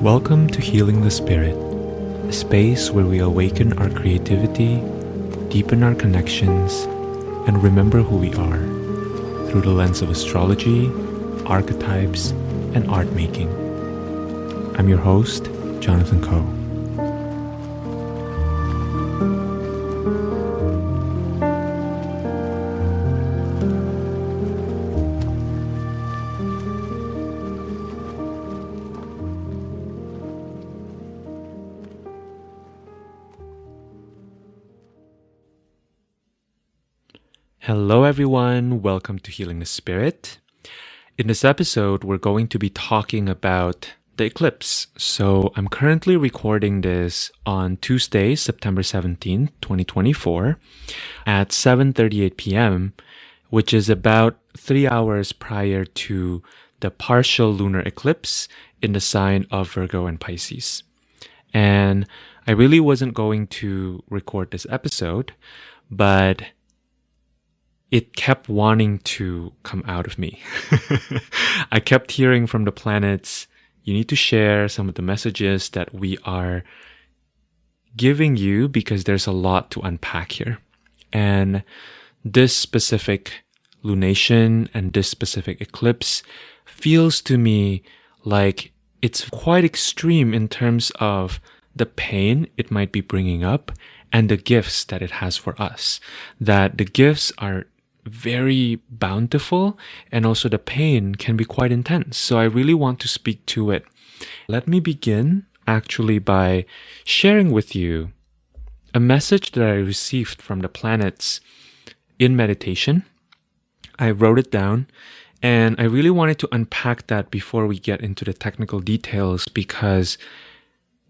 Welcome to Healing the Spirit, a space where we awaken our creativity, deepen our connections, and remember who we are through the lens of astrology, archetypes, and art making. I'm your host, Jonathan Coe. Hello everyone, welcome to Healing the Spirit. In this episode, we're going to be talking about the eclipse. So I'm currently recording this on Tuesday, September 17th, 2024 at 7:38 p.m., which is about 3 hours prior to the partial lunar eclipse in the sign of Virgo and Pisces. And I really wasn't going to record this episode, but it kept wanting to come out of me. I kept hearing from the planets, you need to share some of the messages that we are giving you because there's a lot to unpack here. And this specific lunation and this specific eclipse feels to me like it's quite extreme in terms of the pain it might be bringing up and the gifts that it has for us. That the gifts are very bountiful and also the pain can be quite intense. So I really want to speak to it. Let me begin actually by sharing with you a message that I received from the planets in meditation. I wrote it down and I really wanted to unpack that before we get into the technical details because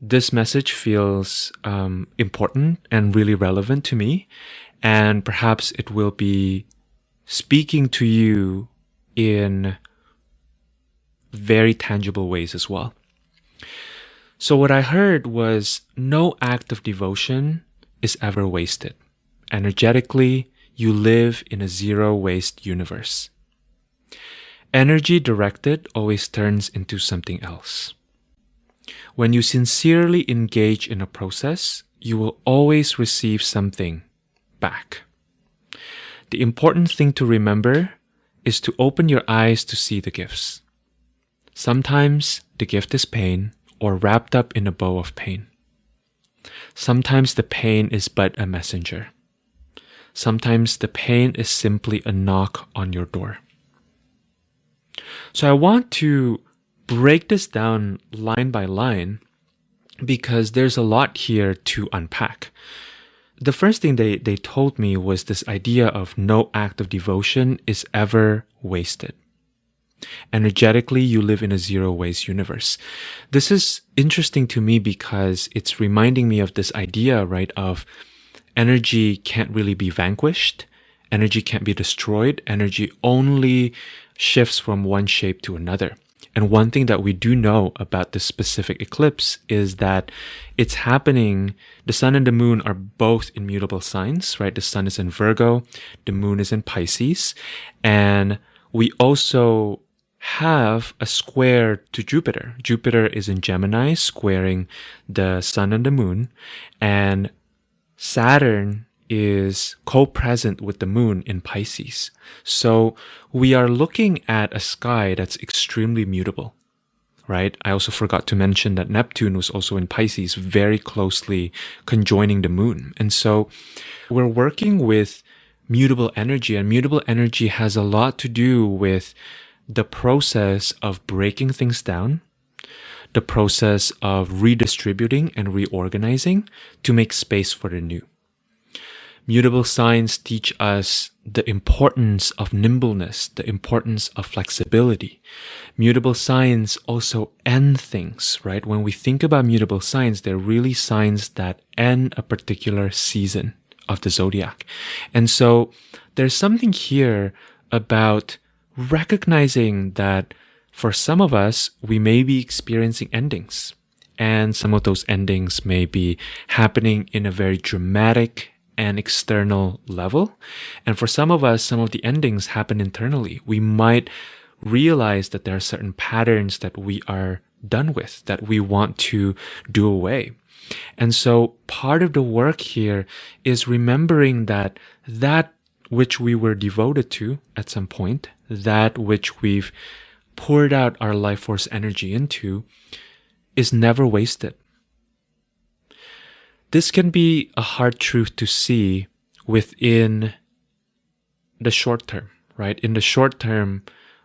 this message feels important and really relevant to me, and perhaps it will be speaking to you in very tangible ways as well. So what I heard was no act of devotion is ever wasted. Energetically, you live in a zero-waste universe. Energy directed always turns into something else. When you sincerely engage in a process, you will always receive something back. The important thing to remember is to open your eyes to see the gifts. Sometimes the gift is pain or wrapped up in a bow of pain. Sometimes the pain is but a messenger. Sometimes the pain is simply a knock on your door. So I want to break this down line by line because there's a lot here to unpack. The first thing they told me was this idea of no act of devotion is ever wasted. Energetically, you live in a zero-waste universe. This is interesting to me because it's reminding me of this idea, right, of energy can't really be vanquished. Energy can't be destroyed. Energy only shifts from one shape to another. And one thing that we do know about this specific eclipse is that it's happening, the sun and the moon are both immutable signs, right? The sun is in Virgo, the moon is in Pisces, and we also have a square to Jupiter. Jupiter is in Gemini, squaring the sun and the moon, and Saturn is co-present with the moon in Pisces. So we are looking at a sky that's extremely mutable, right? I also forgot to mention that Neptune was also in Pisces, very closely conjoining the moon. And so we're working with mutable energy, and mutable energy has a lot to do with the process of breaking things down, the process of redistributing and reorganizing to make space for the new. Mutable signs teach us the importance of nimbleness, the importance of flexibility. Mutable signs also end things, right? When we think about mutable signs, they're really signs that end a particular season of the zodiac. And so there's something here about recognizing that for some of us, we may be experiencing endings. And some of those endings may be happening in a very dramatic and external level. And for some of us, some of the endings happen internally. We might realize that there are certain patterns that we are done with, that we want to do away. And so part of the work here is remembering that that which we were devoted to at some point, that which we've poured out our life force energy into, is never wasted. This can be a hard truth to see within the short term, right? In the short term,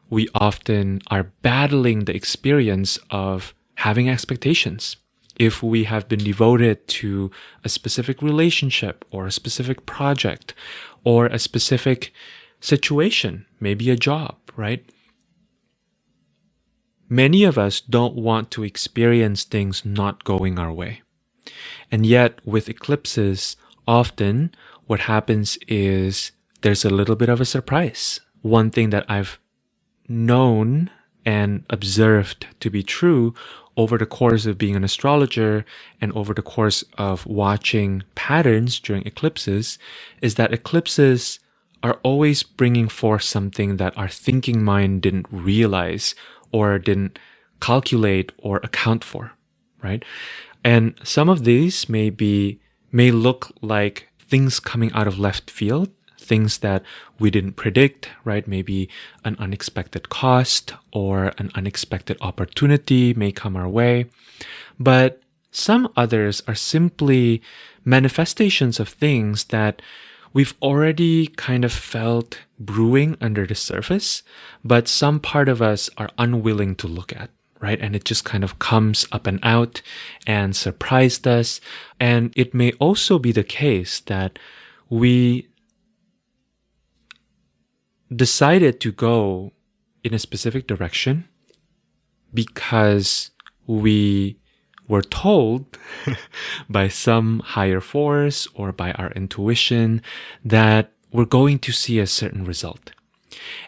we often are battling the experience of having expectations. If we have been devoted to a specific relationship or a specific project or a specific situation, maybe a job, right? Many of us don't want to experience things not going our way. And yet, with eclipses, often what happens is there's a little bit of a surprise. One thing that I've known and observed to be true over the course of being an astrologer and over the course of watching patterns during eclipses is that eclipses are always bringing forth something that our thinking mind didn't realize or didn't calculate or account for, right? And some of these may look like things coming out of left field, things that we didn't predict, right? Maybe an unexpected cost or an unexpected opportunity may come our way. But some others are simply manifestations of things that we've already kind of felt brewing under the surface, but some part of us are unwilling to look at, right? And it just kind of comes up and out and surprised us. And it may also be the case that we decided to go in a specific direction because we were told by some higher force or by our intuition that we're going to see a certain result.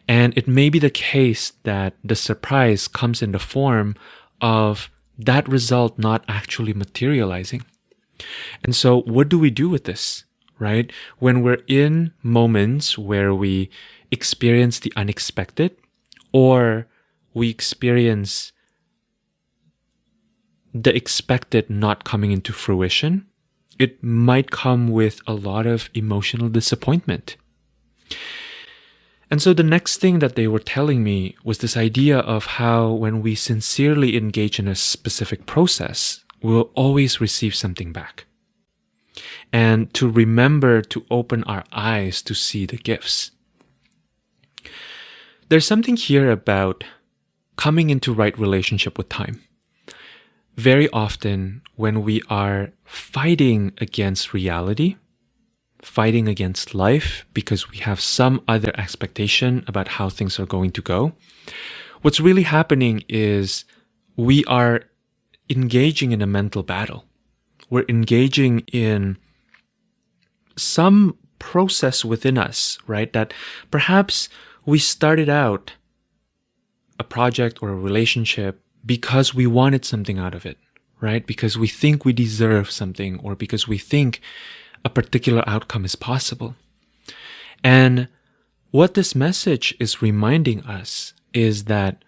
And it may be the case that the surprise comes in the form of that result not actually materializing. And so what do we do with this, right? When we're in moments where we experience the unexpected or we experience the expected not coming into fruition, it might come with a lot of emotional disappointment. And so the next thing that they were telling me was this idea of how when we sincerely engage in a specific process, we'll always receive something back. And to remember to open our eyes to see the gifts. There's something here about coming into right relationship with time. Very often when we are fighting against reality, fighting against life because we have some other expectation about how things are going to go, what's really happening is we are engaging in a mental battle. We're engaging in some process within us, right? That perhaps we started out a project or a relationship because we wanted something out of it, right? Because we think we deserve something or because we think a particular outcome is possible. And what this message is reminding us is that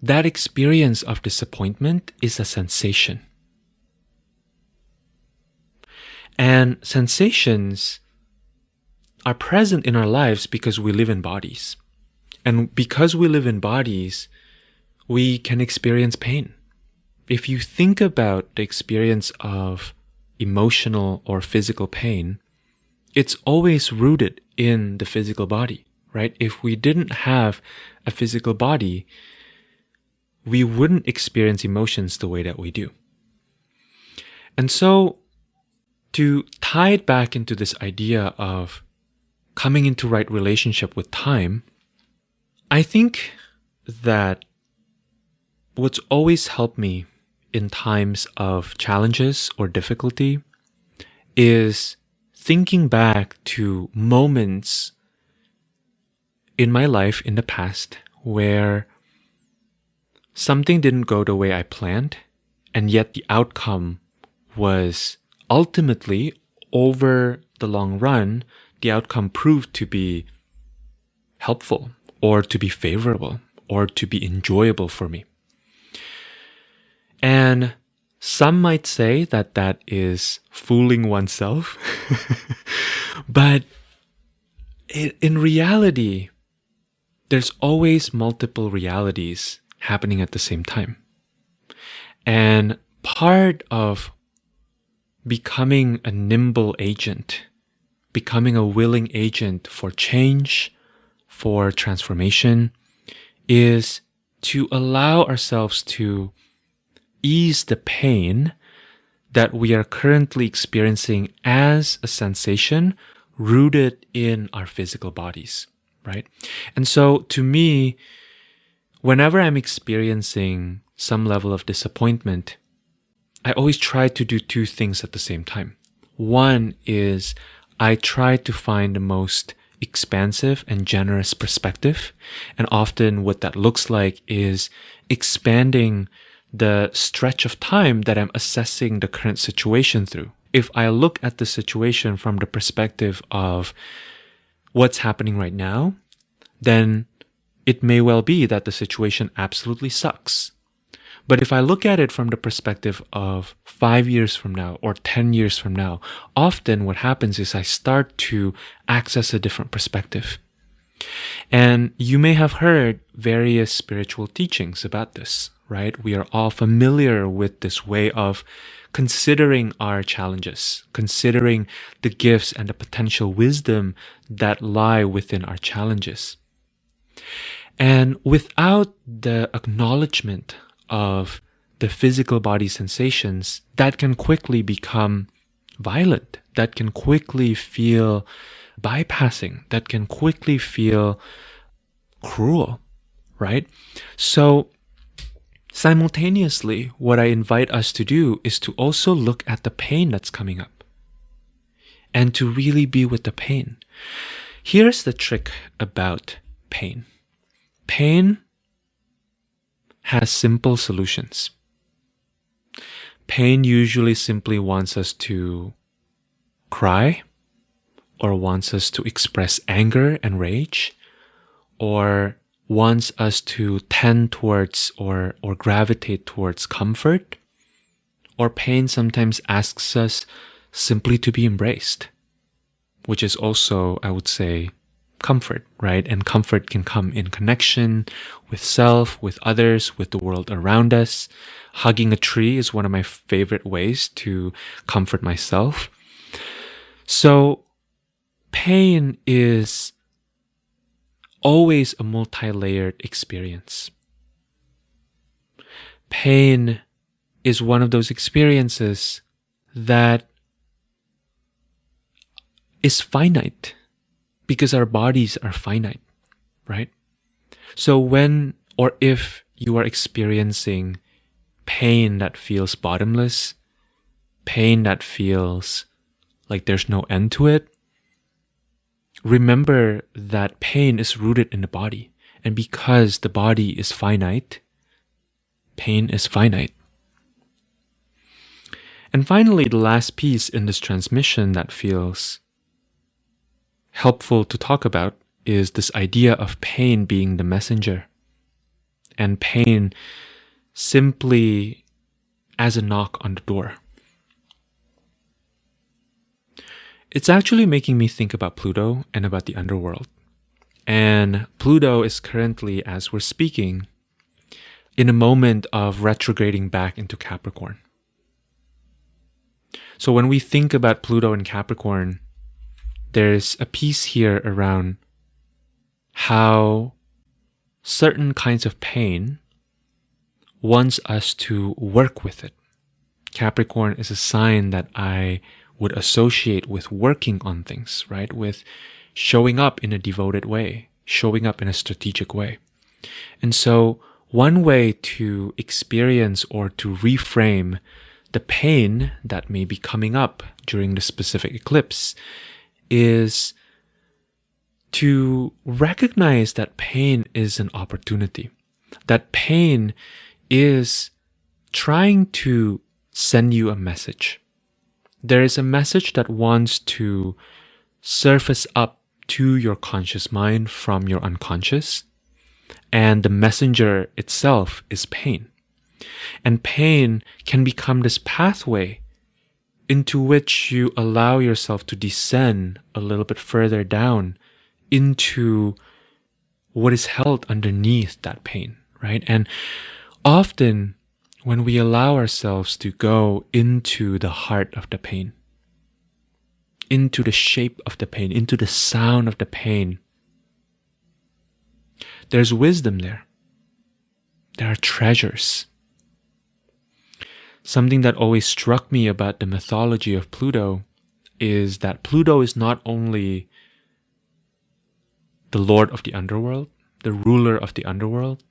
that experience of disappointment is a sensation. And sensations are present in our lives because we live in bodies. And because we live in bodies, we can experience pain. If you think about the experience of emotional or physical pain, it's always rooted in the physical body, right? If we didn't have a physical body, we wouldn't experience emotions the way that we do. And so, to tie it back into this idea of coming into right relationship with time, I think that what's always helped me in times of challenges or difficulty is thinking back to moments in my life in the past where something didn't go the way I planned, and yet the outcome was ultimately, over the long run, the outcome proved to be helpful or to be favorable or to be enjoyable for me. And some might say that that is fooling oneself. But in reality, there's always multiple realities happening at the same time. And part of becoming a nimble agent, becoming a willing agent for change, for transformation, is to allow ourselves to ease the pain that we are currently experiencing as a sensation rooted in our physical bodies, right? And so to me, whenever I'm experiencing some level of disappointment, I always try to do two things at the same time. One is I try to find the most expansive and generous perspective. And often what that looks like is expanding the stretch of time that I'm assessing the current situation through. If I look at the situation from the perspective of what's happening right now, then it may well be that the situation absolutely sucks. But if I look at it from the perspective of 5 years from now or 10 years from now, often what happens is I start to access a different perspective. And you may have heard various spiritual teachings about this, right? We are all familiar with this way of considering our challenges, considering the gifts and the potential wisdom that lie within our challenges. And without the acknowledgement of the physical body sensations, that can quickly become violent, that can quickly feel bypassing, that can quickly feel cruel, right? So simultaneously, what I invite us to do is to also look at the pain that's coming up and to really be with the pain. Here's the trick about pain. Pain has simple solutions. Pain usually simply wants us to cry, or wants us to express anger and rage, or wants us to tend towards or gravitate towards comfort, or pain sometimes asks us simply to be embraced, which is also, I would say, comfort, right? And comfort can come in connection with self, with others, with the world around us. Hugging a tree is one of my favorite ways to comfort myself. So pain is always a multi-layered experience. Pain is one of those experiences that is finite because our bodies are finite, right? So when or if you are experiencing pain that feels bottomless, pain that feels like there's no end to it, remember that pain is rooted in the body. And because the body is finite, pain is finite. And finally, the last piece in this transmission that feels helpful to talk about is this idea of pain being the messenger, and pain simply as a knock on the door. It's actually making me think about Pluto and about the underworld. And Pluto is currently, as we're speaking, in a moment of retrograding back into Capricorn. So when we think about Pluto and Capricorn, there's a piece here around how certain kinds of pain wants us to work with it. Capricorn is a sign that I would associate with working on things, right? With showing up in a devoted way, showing up in a strategic way. And so one way to experience or to reframe the pain that may be coming up during the specific eclipse is to recognize that pain is an opportunity, that pain is trying to send you a message. There is a message that wants to surface up to your conscious mind from your unconscious, and the messenger itself is pain. And pain can become this pathway into which you allow yourself to descend a little bit further down into what is held underneath that pain, right? And often when we allow ourselves to go into the heart of the pain, into the shape of the pain, into the sound of the pain, there's wisdom there. There are treasures. Something that always struck me about the mythology of Pluto is that Pluto is not only the lord of the underworld, the ruler of the underworld.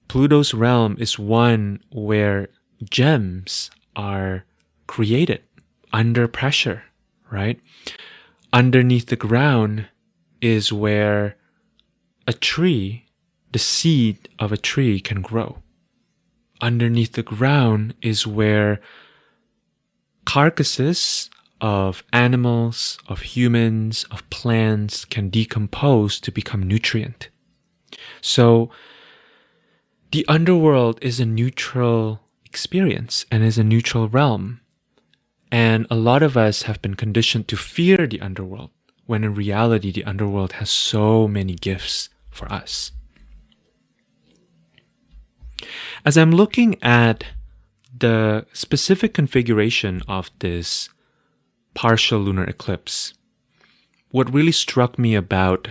Pluto's realm is one where gems are created under pressure, right? Underneath the ground is where a tree, the seed of a tree, can grow. Underneath the ground is where carcasses of animals, of humans, of plants can decompose to become nutrient. So the underworld is a neutral experience and is a neutral realm. And a lot of us have been conditioned to fear the underworld, when in reality the underworld has so many gifts for us. As I'm looking at the specific configuration of this partial lunar eclipse, what really struck me about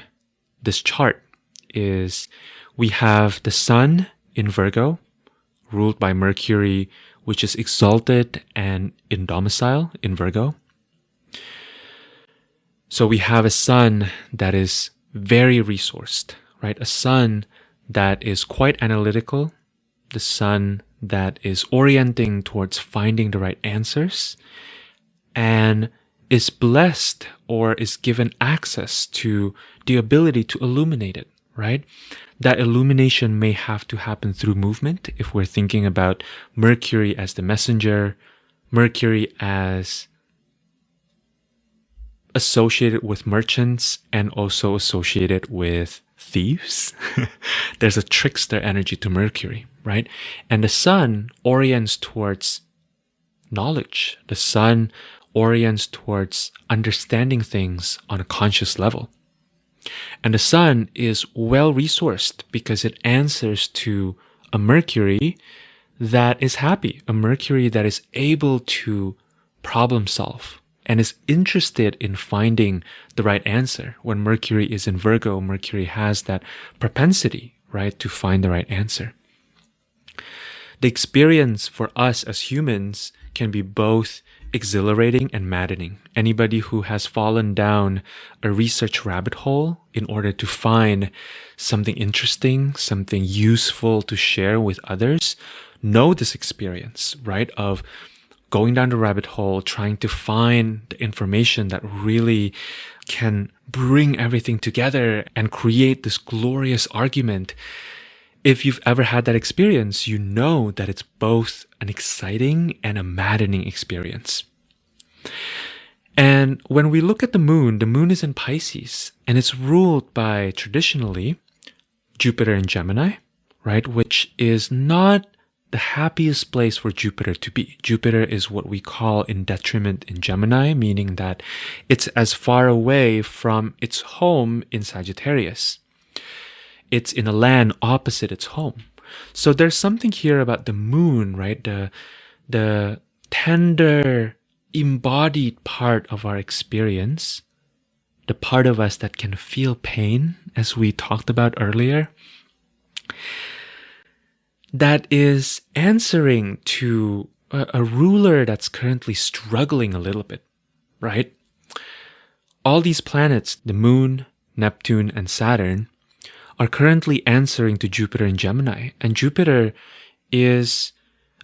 this chart is we have the sun in Virgo, ruled by Mercury, which is exalted and in domicile in Virgo. So we have a sun that is very resourced, right? A sun that is quite analytical, the sun that is orienting towards finding the right answers, and is blessed or is given access to the ability to illuminate it, right? That illumination may have to happen through movement if we're thinking about Mercury as the messenger, Mercury as associated with merchants and also associated with thieves. There's a trickster energy to Mercury, right? And the sun orients towards knowledge. The sun orients towards understanding things on a conscious level. And the sun is well resourced because it answers to a Mercury that is happy, a Mercury that is able to problem solve and is interested in finding the right answer. When Mercury is in Virgo, Mercury has that propensity, right, to find the right answer. The experience for us as humans can be both exhilarating and maddening. Anybody who has fallen down a research rabbit hole in order to find something interesting, something useful to share with others, know this experience, right? Of going down the rabbit hole, trying to find the information that really can bring everything together and create this glorious argument. If you've ever had that experience, you know that it's both an exciting and a maddening experience. And when we look at the moon is in Pisces, and it's ruled by, traditionally, Jupiter in Gemini, right? Which is not the happiest place for Jupiter to be. Jupiter is what we call in detriment in Gemini, meaning that it's as far away from its home in Sagittarius. It's in a land opposite its home. So there's something here about the moon, right? The tender, embodied part of our experience, the part of us that can feel pain, as we talked about earlier, that is answering to a ruler that's currently struggling a little bit, right? All these planets, the moon, Neptune, and Saturn, are currently answering to Jupiter in Gemini. And Jupiter is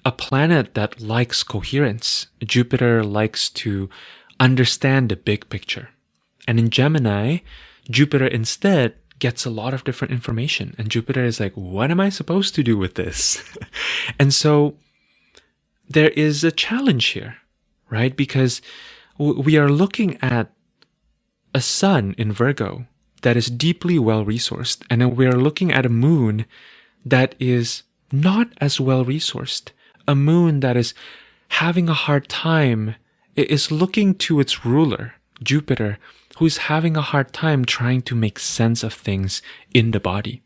a planet that likes coherence. Jupiter likes to understand the big picture. And in Gemini, Jupiter instead gets a lot of different information. And Jupiter is like, what am I supposed to do with this? And so there is a challenge here, right? Because we are looking at a sun in Virgo that is deeply well-resourced. And then we're looking at a moon that is not as well resourced, a moon that is having a hard time, is looking to its ruler, Jupiter, who's having a hard time trying to make sense of things in the body.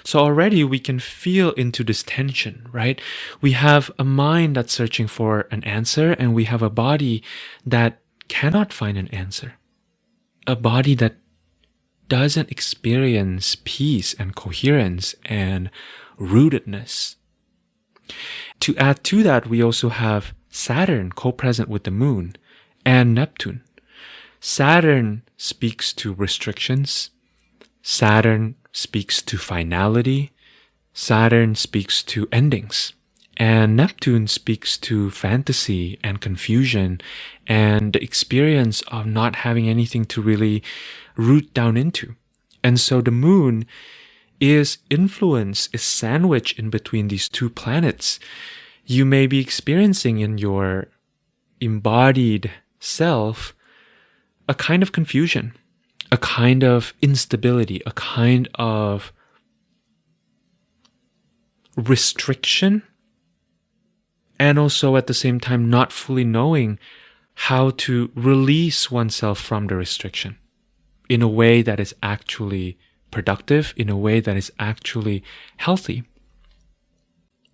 So already we can feel into this tension, right? We have a mind that's searching for an answer, and we have a body that cannot find an answer. A body that doesn't experience peace and coherence and rootedness. To add to that, we also have Saturn co-present with the moon and Neptune. Saturn speaks to restrictions. Saturn speaks to finality. Saturn speaks to endings. And Neptune speaks to fantasy and confusion and the experience of not having anything to really root down into. And so the moon is sandwiched in between these two planets. You may be experiencing in your embodied self a kind of confusion, a kind of instability, a kind of restriction, and also at the same time not fully knowing how to release oneself from the restriction in a way that is actually productive, in a way that is actually healthy.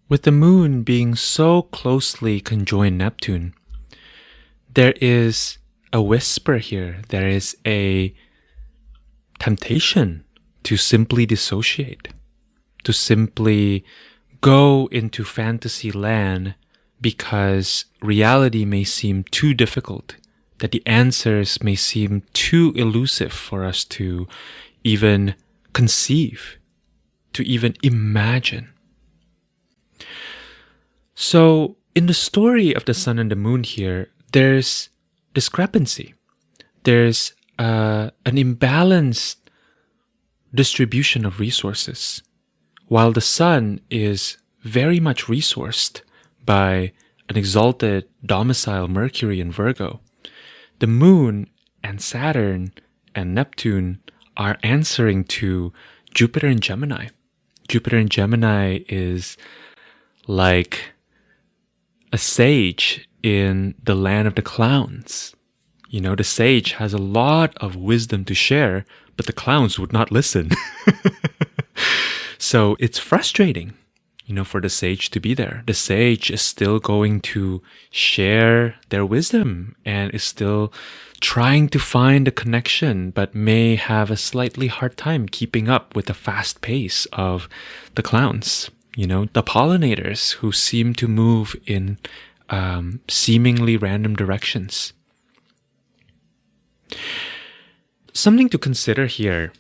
With the moon being so closely conjoined Neptune, there is a whisper here, there is a temptation to simply dissociate, to simply go into fantasy land because reality may seem too difficult, that the answers may seem too elusive for us to even conceive, to even imagine. So, in the story of the sun and the moon here, there's discrepancy. There's an imbalanced distribution of resources. While the sun is very much resourced by an exalted domicile Mercury in Virgo, the moon and Saturn and Neptune are answering to Jupiter in Gemini. Jupiter in Gemini is like a sage in the land of the clowns. You know, the sage has a lot of wisdom to share, but the clowns would not listen. So it's frustrating, you know, for the sage to be there. The sage is still going to share their wisdom and is still trying to find a connection, but may have a slightly hard time keeping up with the fast pace of the clowns. You know, the pollinators who seem to move in seemingly random directions. Something to consider here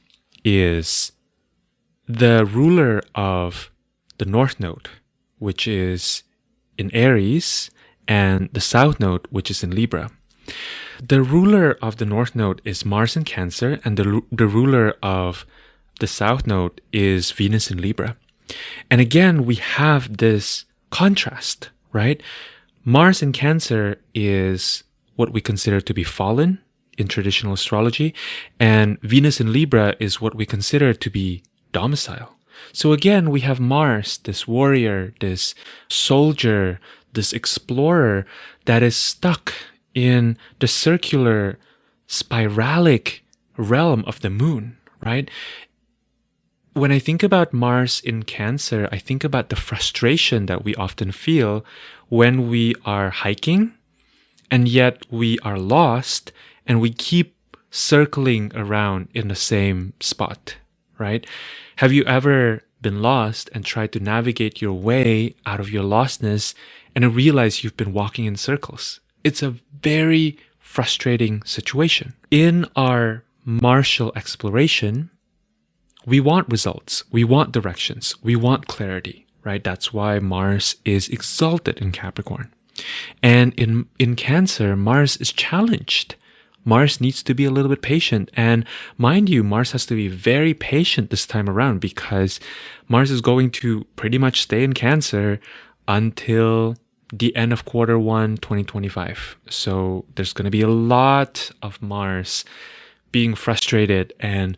is the ruler of the North Node, which is in Aries, and the South Node, which is in Libra. The ruler of the North Node is Mars in Cancer, and the ruler of the South Node is Venus in Libra. And again, we have this contrast, right? Mars in Cancer is what we consider to be fallen in traditional astrology, and Venus in Libra is what we consider to be domicile. So again, we have Mars, this warrior, this soldier, this explorer that is stuck in the circular, spiralic realm of the moon, right? When I think about Mars in Cancer, I think about the frustration that we often feel when we are hiking and yet we are lost and we keep circling around in the same spot, right? Have you ever been lost and tried to navigate your way out of your lostness and realize you've been walking in circles? It's a very frustrating situation. In our martial exploration, we want results, we want directions, we want clarity, right? That's why Mars is exalted in Capricorn. And in Cancer, Mars is challenged. Mars needs to be a little bit patient. And mind you, Mars has to be very patient this time around because Mars is going to pretty much stay in Cancer until the end of Q1 2025. So there's going to be a lot of Mars being frustrated and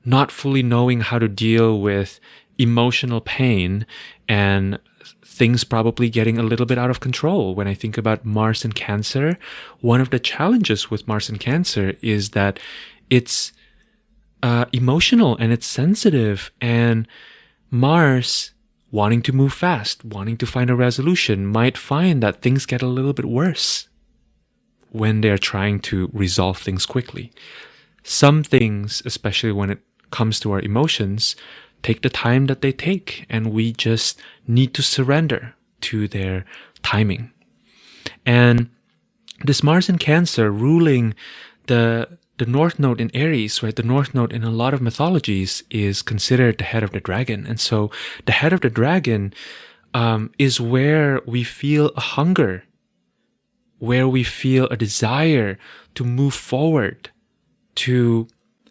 not fully knowing how to deal with emotional pain and things probably getting a little bit out of control. When I think about Mars in Cancer, one of the challenges with Mars in Cancer is that it's emotional and it's sensitive, and Mars, wanting to move fast, wanting to find a resolution, might find that things get a little bit worse when they're trying to resolve things quickly. Some things, especially when it comes to our emotions, take the time that they take, and we just need to surrender to their timing. And this Mars in Cancer ruling the North Node in Aries, right? The North Node in a lot of mythologies is considered the head of the dragon. And so the head of the dragon is where we feel a hunger, where we feel a desire to move forward, to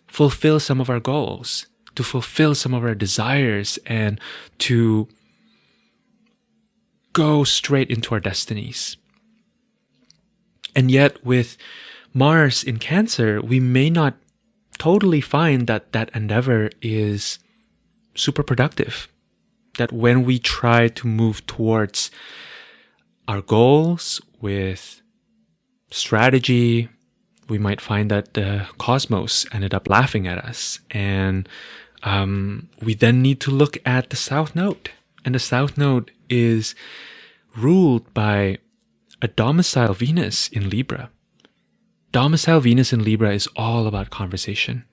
fulfill some of our goals, to fulfill some of our desires, and to go straight into our destinies. And yet with Mars in Cancer, we may not totally find that that endeavor is super productive. That when we try to move towards our goals with strategy, we might find that the cosmos ended up laughing at us. And we then need to look at the South Node. And the South Node is ruled by a domicile Venus in Libra. Domicile Venus in Libra is all about conversation.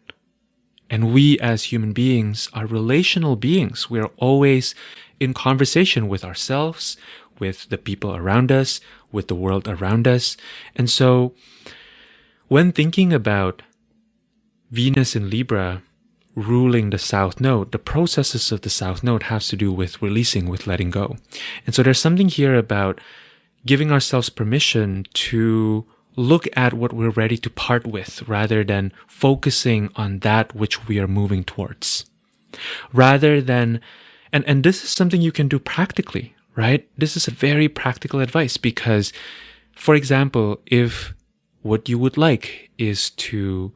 And we as human beings are relational beings. We are always in conversation with ourselves, with the people around us, with the world around us. And so when thinking about Venus in Libra ruling the South Node, the processes of the South Node has to do with releasing, with letting go. And so there's something here about giving ourselves permission to look at what we're ready to part with rather than focusing on that which we are moving towards. Rather than, and this is something you can do practically, right? This is a very practical advice because, for example, if what you would like is to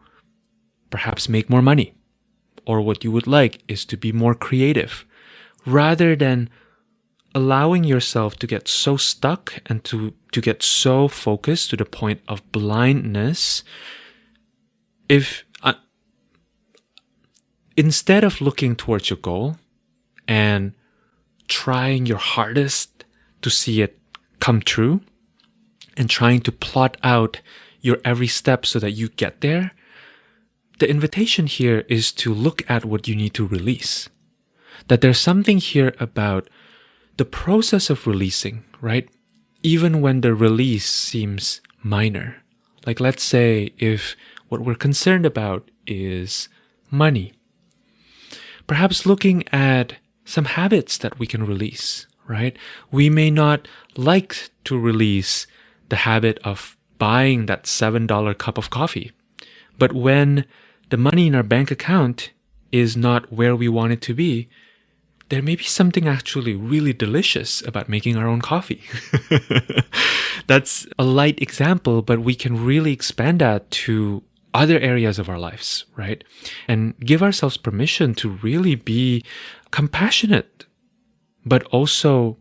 perhaps make more money, or what you would like is to be more creative, rather than allowing yourself to get so stuck and to get so focused to the point of blindness, if instead of looking towards your goal and trying your hardest to see it come true and trying to plot out your every step so that you get there, the invitation here is to look at what you need to release. That there's something here about the process of releasing, right? Even when the release seems minor. Like let's say if what we're concerned about is money, perhaps looking at some habits that we can release, right? We may not like to release the habit of buying that $7 cup of coffee, but when the money in our bank account is not where we want it to be, there may be something actually really delicious about making our own coffee. That's a light example, but we can really expand that to other areas of our lives, right? And give ourselves permission to really be compassionate, but also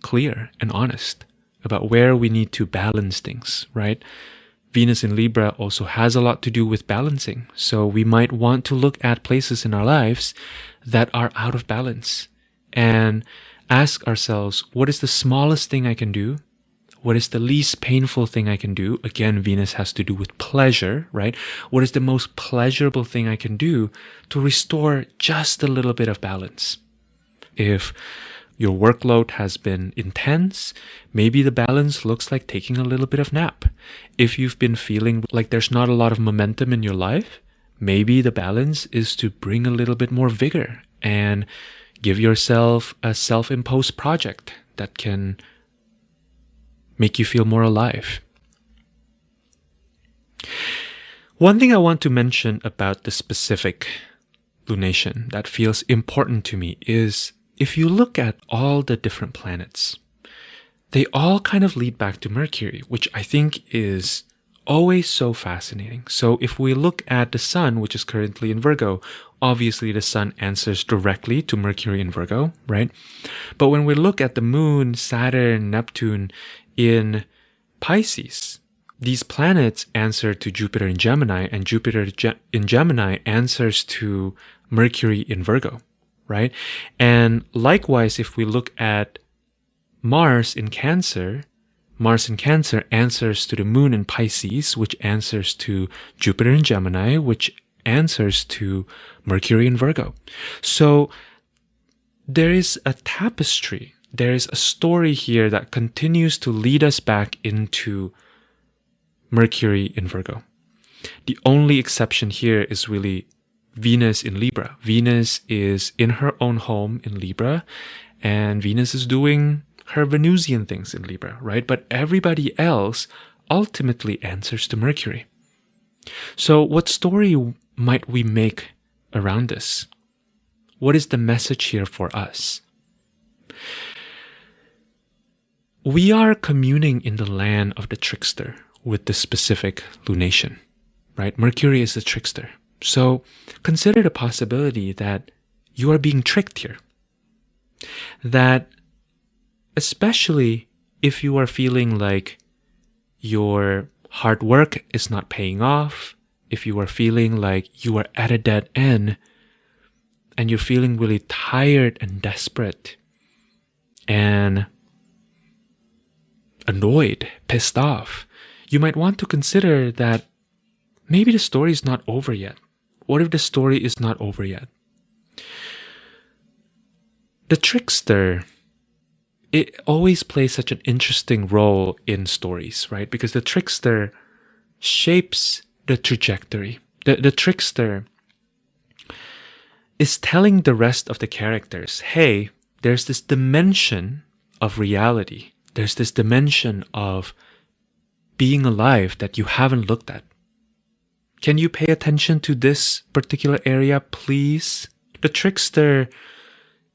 clear and honest about where we need to balance things, right? Venus in Libra also has a lot to do with balancing. So we might want to look at places in our lives that are out of balance and ask ourselves, what is the smallest thing I can do? What is the least painful thing I can do? Again, Venus has to do with pleasure, right? What is the most pleasurable thing I can do to restore just a little bit of balance? If your workload has been intense, maybe the balance looks like taking a little bit of nap. If you've been feeling like there's not a lot of momentum in your life, maybe the balance is to bring a little bit more vigor and give yourself a self-imposed project that can make you feel more alive. One thing I want to mention about the specific lunation that feels important to me is if you look at all the different planets, they all kind of lead back to Mercury, which I think is Always so fascinating. So if we look at the sun, which is currently in Virgo, obviously the sun answers directly to Mercury in Virgo, right? But when we look at the moon, Saturn, Neptune in Pisces, these planets answer to Jupiter in Gemini, and Jupiter in Gemini answers to Mercury in Virgo, right? And likewise, if we look at Mars in Cancer answers to the moon in Pisces, which answers to Jupiter in Gemini, which answers to Mercury in Virgo. So there is a tapestry, there is a story here that continues to lead us back into Mercury in Virgo. The only exception here is really Venus in Libra. Venus is in her own home in Libra, and Venus is doing her Venusian things in Libra, right? But everybody else ultimately answers to Mercury. So what story might we make around this? What is the message here for us? We are communing in the land of the trickster with the specific lunation, right? Mercury is the trickster. So consider the possibility that you are being tricked here. That especially if you are feeling like your hard work is not paying off, if you are feeling like you are at a dead end, and you're feeling really tired and desperate and annoyed, pissed off, you might want to consider that maybe the story is not over yet. What if the story is not over yet? The trickster, it always plays such an interesting role in stories, right? Because the trickster shapes the trajectory. The trickster is telling the rest of the characters, hey, there's this dimension of reality. There's this dimension of being alive that you haven't looked at. Can you pay attention to this particular area, please? The trickster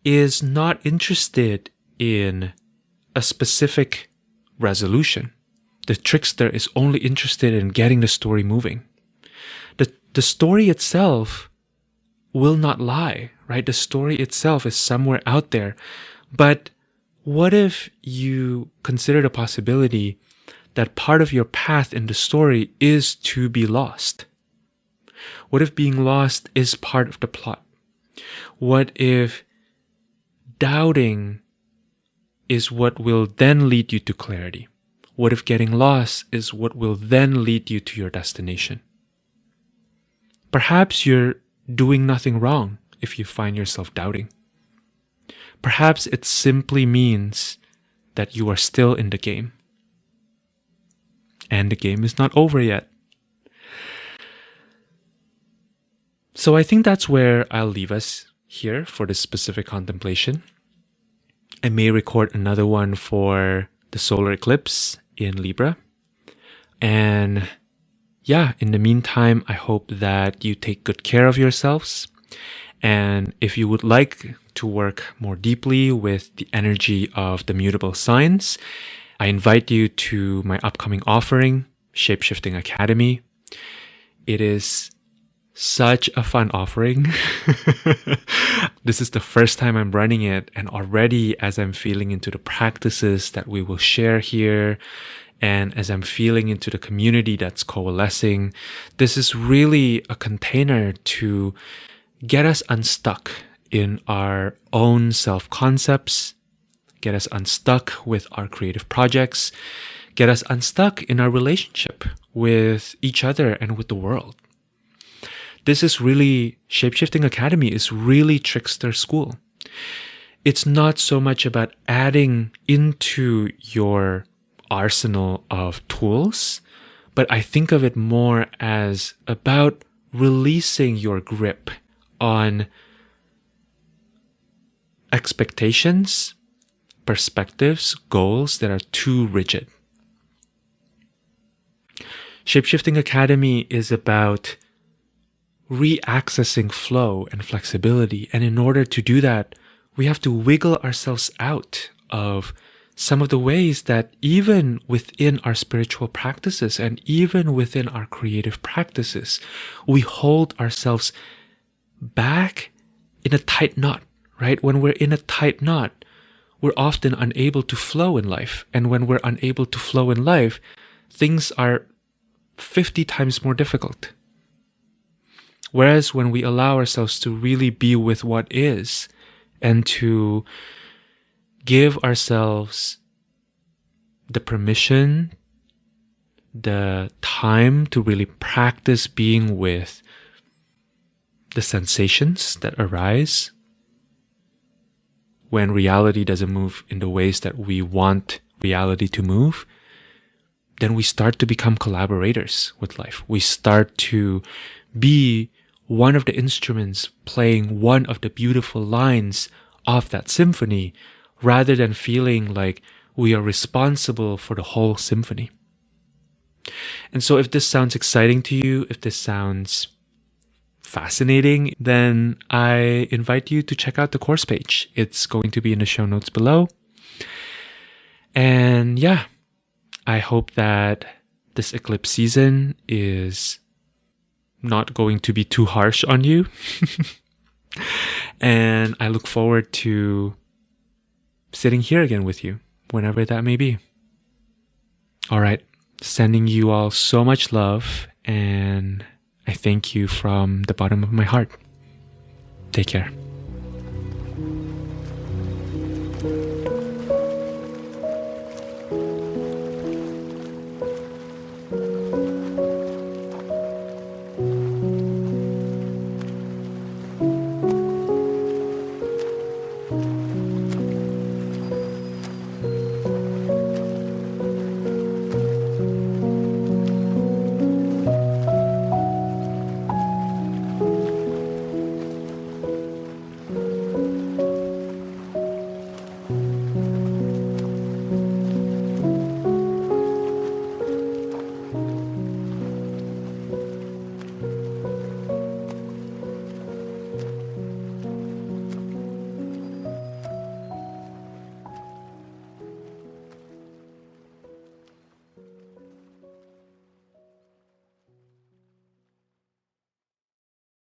is not interested in a specific resolution. The trickster is only interested in getting the story moving. The story itself will not lie, right? The story itself is somewhere out there. But what if you consider the possibility that part of your path in the story is to be lost? What if being lost is part of the plot? What if doubting is what will then lead you to clarity? What if getting lost is what will then lead you to your destination? Perhaps you're doing nothing wrong if you find yourself doubting. Perhaps it simply means that you are still in the game. And the game is not over yet. So I think that's where I'll leave us here for this specific contemplation. I may record another one for the solar eclipse in Libra. And yeah, in the meantime, I hope that you take good care of yourselves. And if you would like to work more deeply with the energy of the mutable signs, I invite you to my upcoming offering, Shapeshifting Academy. It is such a fun offering. This is the first time I'm running it, and already as I'm feeling into the practices that we will share here, and as I'm feeling into the community that's coalescing, this is really a container to get us unstuck in our own self-concepts, get us unstuck with our creative projects, get us unstuck in our relationship with each other and with the world. This is really, Shapeshifting Academy is really trickster school. It's not so much about adding into your arsenal of tools, but I think of it more as about releasing your grip on expectations, perspectives, goals that are too rigid. Shapeshifting Academy is about re-accessing flow and flexibility. And in order to do that, we have to wiggle ourselves out of some of the ways that even within our spiritual practices and even within our creative practices, we hold ourselves back in a tight knot, right? When we're in a tight knot, we're often unable to flow in life. And when we're unable to flow in life, things are 50 times more difficult. Whereas when we allow ourselves to really be with what is and to give ourselves the permission, the time to really practice being with the sensations that arise when reality doesn't move in the ways that we want reality to move, then we start to become collaborators with life. We start to be one of the instruments playing one of the beautiful lines of that symphony, rather than feeling like we are responsible for the whole symphony. And so if this sounds exciting to you, if this sounds fascinating, then I invite you to check out the course page. It's going to be in the show notes below. And yeah, I hope that this eclipse season is not going to be too harsh on you. And I look forward to sitting here again with you, whenever that may be. All right, sending you all so much love, and I thank you from the bottom of my heart. Take care.